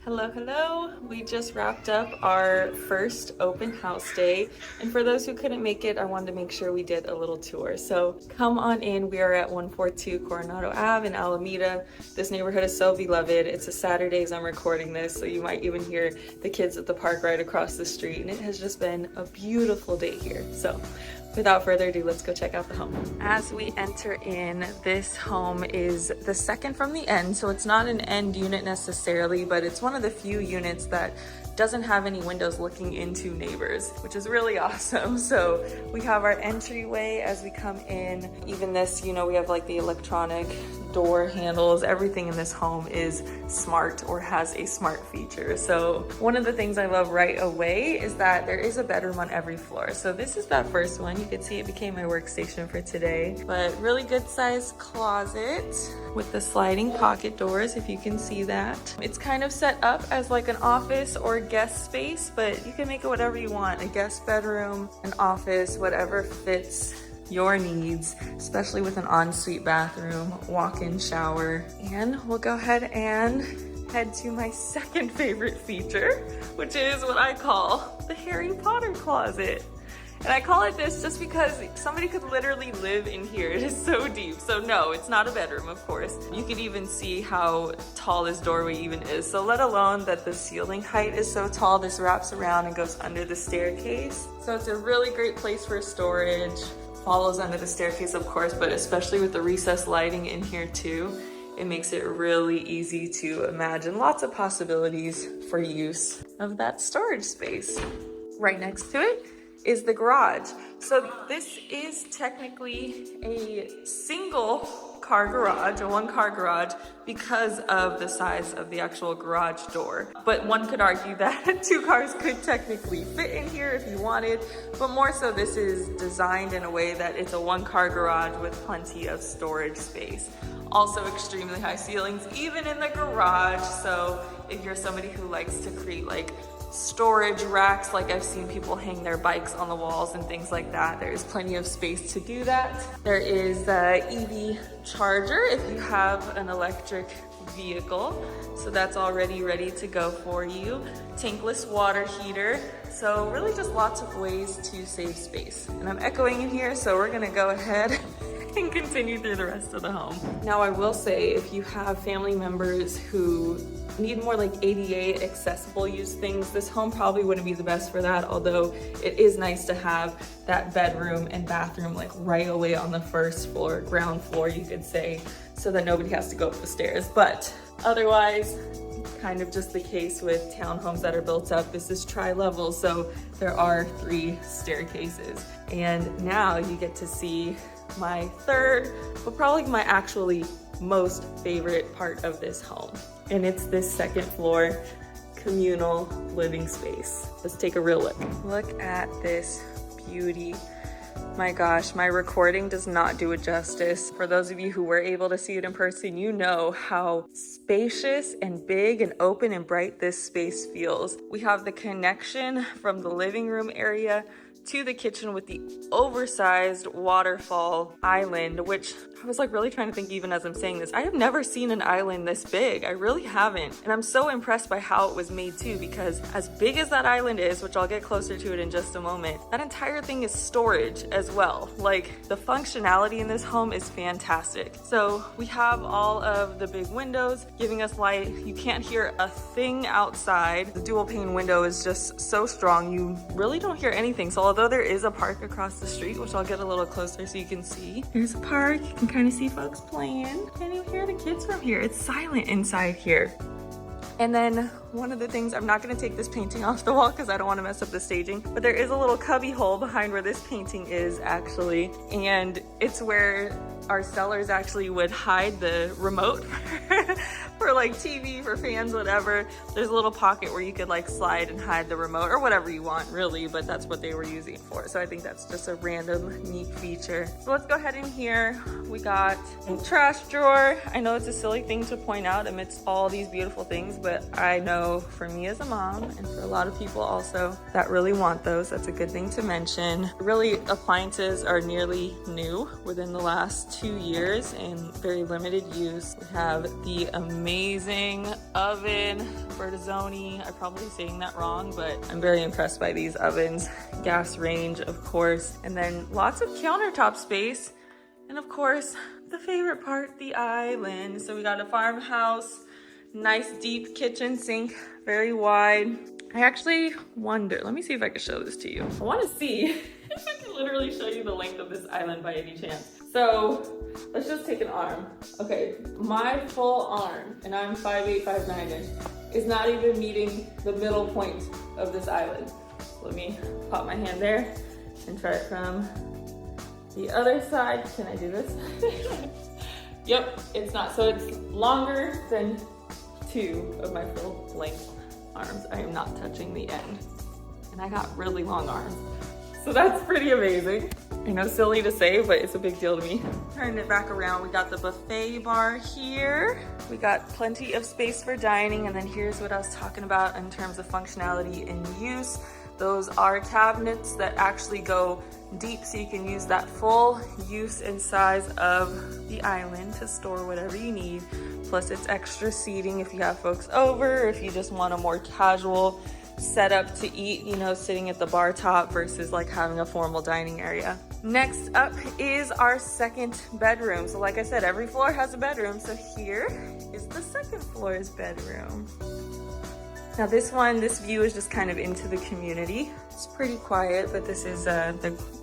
Hello, hello. We just wrapped up our first open house day. And for those who couldn't make it, I wanted to make sure we did a little tour. So come on in. We are at 142 Coronado Ave in Alameda. This neighborhood is so beloved. It's a Saturday as I'm recording this, so you might even hear the kids at the park right across the street. And it has just been a beautiful day here. So without further ado, let's go check out the home. As we enter in, this home is the second from the end, so it's not an end unit necessarily, but it's one of the few units that doesn't have any windows looking into neighbors, which is really awesome. So we have our entryway as we come in. Even this, you know, we have like the electronic door handles. Everything in this home is smart or has a smart feature. So one of the things I love right away is that there is a bedroom on every floor. So this is that first one. You can see it became my workstation for today, but really good sized closet with the sliding pocket doors, if you can see that. It's kind of set up as like an office or guest space, but you can make it whatever you want. A guest bedroom, an office, whatever fits your needs, especially with an ensuite bathroom, walk-in shower. And we'll go ahead and head to my second favorite feature, which is what I call the Harry Potter closet. And I call it this just because somebody could literally live in here. It is so deep. So no, it's not a bedroom, of course. You can even see how tall this doorway even is. So let alone that the ceiling height is so tall, this wraps around and goes under the staircase. So it's a really great place for storage. Follows under the staircase, of course, but especially with the recessed lighting in here too, it makes it really easy to imagine lots of possibilities for use of that storage space. Right next to it is the garage. So this is technically a single car garage, a one-car garage, because of the size of the actual garage door. But one could argue that two cars could technically fit in here if you wanted, but more so this is designed in a way that it's a one-car garage with plenty of storage space. Also extremely high ceilings, even in the garage. So if you're somebody who likes to create like storage racks, like I've seen people hang their bikes on the walls and things like that, there's plenty of space to do that. There is a EV charger if you have an electric vehicle, so that's already ready to go for you. Tankless water heater. So really just lots of ways to save space. And I'm echoing in here, so we're gonna go ahead and continue through the rest of the home. Now I will say, if you have family members who need more like ADA accessible use things, this home probably wouldn't be the best for that, although it is nice to have that bedroom and bathroom like right away on the first floor, ground floor you could say, so that nobody has to go up the stairs. But otherwise, kind of just the case with townhomes that are built up. This is tri-level, so there are 3 staircases. And now you get to see my third, but probably my actually most favorite part of this home. And it's this second floor communal living space. Let's take a real look. Look at this beauty. My gosh, my recording does not do it justice. For those of you who were able to see it in person, you know how spacious and big and open and bright this space feels. We have the connection from the living room area to the kitchen with the oversized waterfall island, which I was like really trying to think even as I'm saying this. I have never seen an island this big. I really haven't. And I'm so impressed by how it was made too, because as big as that island is, which I'll get closer to it in just a moment, that entire thing is storage as well. Like the functionality in this home is fantastic. So we have all of the big windows giving us light. You can't hear a thing outside. The dual pane window is just so strong. You really don't hear anything. So although there is a park across the street, which I'll get a little closer so you can see, there's a park. You can kind of see folks playing. Can't even hear the kids from here. It's silent inside here. And then one of the things, I'm not going to take this painting off the wall because I don't want to mess up the staging, but there is a little cubby hole behind where this painting is actually, and it's where our sellers actually would hide the remote for like TV, for fans, whatever. There's a little pocket where you could like slide and hide the remote or whatever you want really, but that's what they were using it for. So I think that's just a random neat feature. So let's go ahead in here. We got a trash drawer. I know it's a silly thing to point out amidst all these beautiful things, but I know So for me as a mom, and for a lot of people also that really want those, that's a good thing to mention. Really, appliances are nearly new within the last 2 years in very limited use. We have the amazing oven, Bertazzoni. I'm probably saying that wrong, but I'm very impressed by these ovens. Gas range, of course, and then lots of countertop space. And of course, the favorite part, the island. So we got a farmhouse, nice deep kitchen sink, very wide. I actually wonder, let me see if I can show this to you. I want to see if I can literally show you the length of this island by any chance. So let's just take an arm. Okay, my full arm, and I'm 5'8", 5'9", is not even meeting the middle point of this island. Let me pop my hand there and try it from the other side. Can I do this? Yep, it's not. So it's longer than 2 of my full length arms. I am not touching the end. And I got really long arms. So that's pretty amazing. I know, silly to say, but it's a big deal to me. Turn it back around. We got the buffet bar here. We got plenty of space for dining. And then here's what I was talking about in terms of functionality and use. Those are cabinets that actually go deep, so you can use that full use and size of the island to store whatever you need. Plus it's extra seating if you have folks over, or if you just want a more casual setup to eat, you know, sitting at the bar top versus like having a formal dining area. Next up is our second bedroom. So like I said, every floor has a bedroom. So here is the second floor's bedroom. Now this view is just kind of into the community. It's pretty quiet, but this is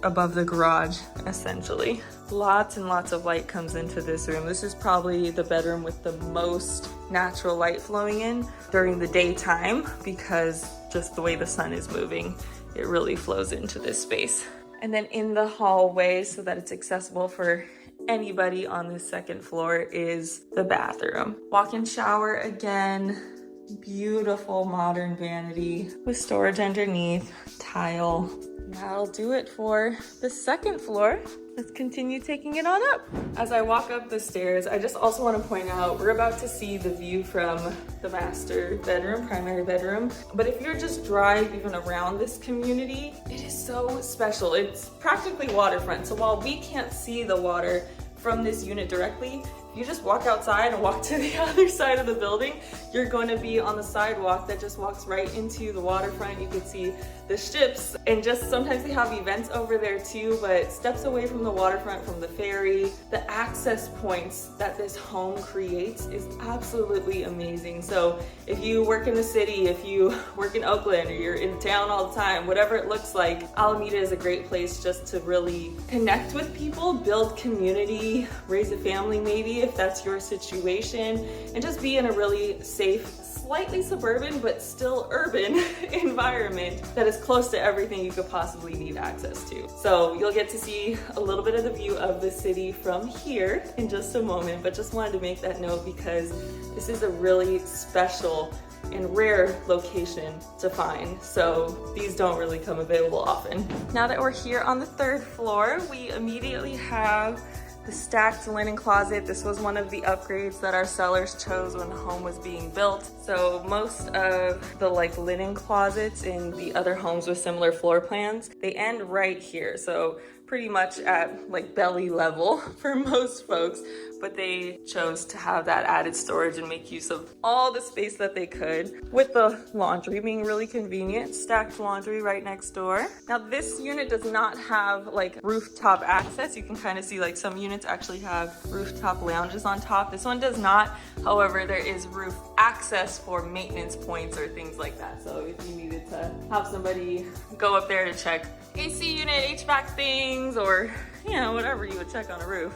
above the garage, essentially. Lots and lots of light comes into this room. This is probably the bedroom with the most natural light flowing in during the daytime, because just the way the sun is moving, it really flows into this space. And then in the hallway, so that it's accessible for anybody on the second floor, is the bathroom. Walk-in shower again. Beautiful modern vanity with storage underneath, tile. That'll do it for the second floor. Let's continue taking it on up. As I walk up the stairs, I just also want to point out, we're about to see the view from the master bedroom, primary bedroom. But if you're just drive even around this community, it is so special. It's practically waterfront. So while we can't see the water from this unit directly, you just walk outside and walk to the other side of the building, you're going to be on the sidewalk that just walks right into the waterfront. You can see the ships, and just sometimes they have events over there too, but steps away from the waterfront, from the ferry, the access points that this home creates is absolutely amazing. So if you work in the city, if you work in Oakland, or you're in town all the time, whatever it looks like, Alameda is a great place just to really connect with people, build community, raise a family maybe, if that's your situation, and just be in a really safe, slightly suburban but still urban environment that is close to everything you could possibly need access to. So you'll get to see a little bit of the view of the city from here in just a moment, but just wanted to make that note because this is a really special and rare location to find. So these don't really come available often. Now that we're here on the third floor, we immediately have the stacked linen closet. This was one of the upgrades that our sellers chose when the home was being built. So most of the linen closets in the other homes with similar floor plans, they end right here. So pretty much at belly level for most folks, but they chose to have that added storage and make use of all the space that they could, with the laundry being really convenient, stacked laundry right next door. Now this unit does not have rooftop access. You can kind of see some units actually have rooftop lounges on top. This one does not. However, there is roof access for maintenance points or things like that. So if you needed to have somebody go up there to check AC unit, HVAC things, or whatever you would check on a roof,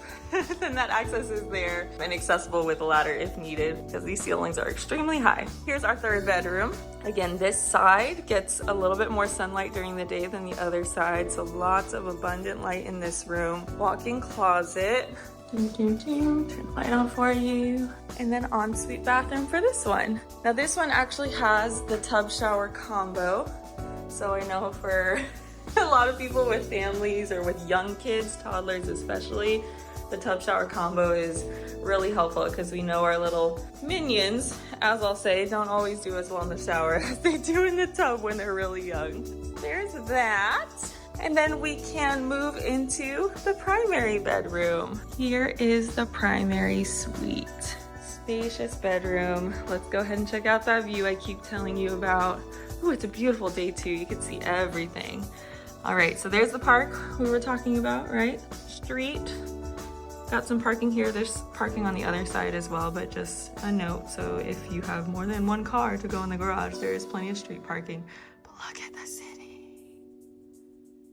then that access is there and accessible with a ladder if needed, because these ceilings are extremely high. Here's our third bedroom. Again, this side gets a little bit more sunlight during the day than the other side, so lots of abundant light in this room. Walk-in closet. Turn the light on for you. And then ensuite bathroom for this one. Now this one actually has the tub shower combo. So I know for a lot of people with families or with young kids, toddlers especially, The tub shower combo is really helpful because we know our little minions, as I'll say, don't always do as well in the shower as they do in the tub when they're really young. There's that. And then we can move into the primary bedroom. Here is the primary suite. Spacious bedroom. Let's go ahead and check out that view I keep telling you about. Ooh, it's a beautiful day too. You can see everything. All right, so there's the park we were talking about, right? Street. Got some parking here. There's parking on the other side as well, but just a note. So if you have more than one car to go in the garage, there is plenty of street parking. But look at the city.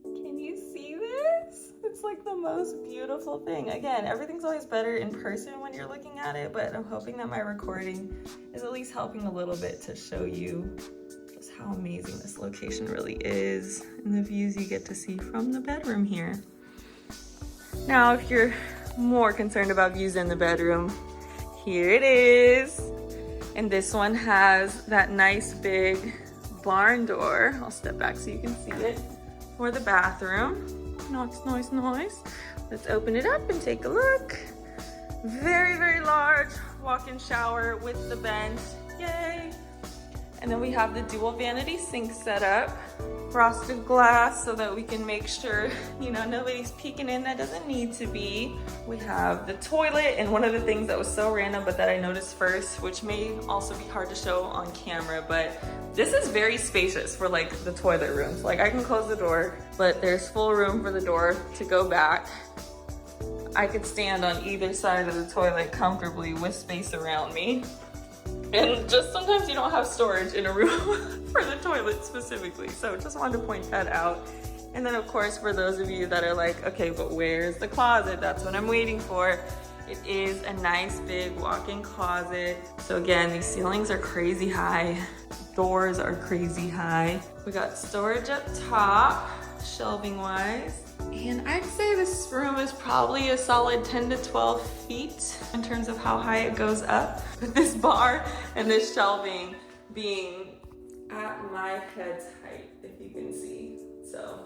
Can you see this? It's like the most beautiful thing. Again, everything's always better in person when you're looking at it, but I'm hoping that my recording is at least helping a little bit to show you just how amazing this location really is and the views you get to see from the bedroom here. Now, if you're more concerned about views in the bedroom, here it is. And this one has that nice big barn door. I'll step back so you can see it for the bathroom. Nice, nice, nice. Let's open it up and take a look. Very, very large walk-in shower with the vent. Yay! And then we have the dual vanity sink set up. Frosted glass so that we can make sure, you know, nobody's peeking in that doesn't need to be. We have the toilet, and one of the things that was so random but that I noticed first, which may also be hard to show on camera, but this is very spacious for like the toilet rooms. Like I can close the door, but there's full room for the door to go back. I could stand on either side of the toilet comfortably with space around me. And just sometimes you don't have storage in a room for the toilet specifically. So just wanted to point that out. And then of course, for those of you that are like, okay, but where's the closet? That's what I'm waiting for. It is a nice big walk-in closet. So again, these ceilings are crazy high. Doors are crazy high. We got storage up top, shelving wise. And I'd say this room is probably a solid 10 to 12 feet in terms of how high it goes up. With this bar and this shelving being at my head's height, if you can see. So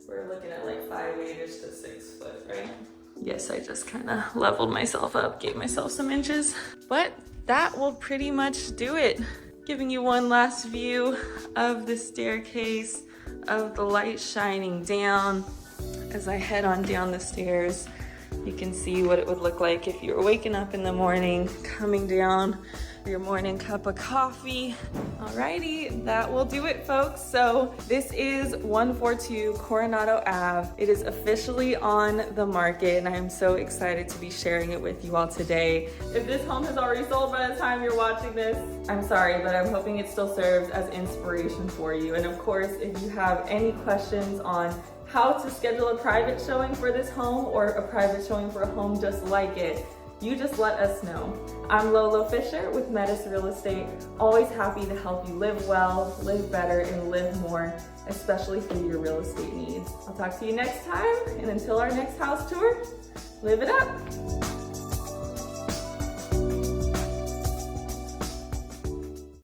we're looking at like 5'8" to 6 foot, right? Yes, I just kind of leveled myself up, gave myself some inches. But that will pretty much do it. Giving you one last view of the staircase, of the light shining down. As I head on down the stairs, you can see what it would look like if you were waking up in the morning, coming down for your morning cup of coffee. Alrighty, that will do it, folks. So this is 142 Coronado Ave. It is officially on the market, and I am so excited to be sharing it with you all today. If this home has already sold by the time you're watching this, I'm sorry, but I'm hoping it still serves as inspiration for you. And of course, if you have any questions on how to schedule a private showing for this home or a private showing for a home just like it, you just let us know. I'm Lolo Fisher with Metis Real Estate, always happy to help you live well, live better, and live more, especially through your real estate needs. I'll talk to you next time, and until our next house tour, live it up.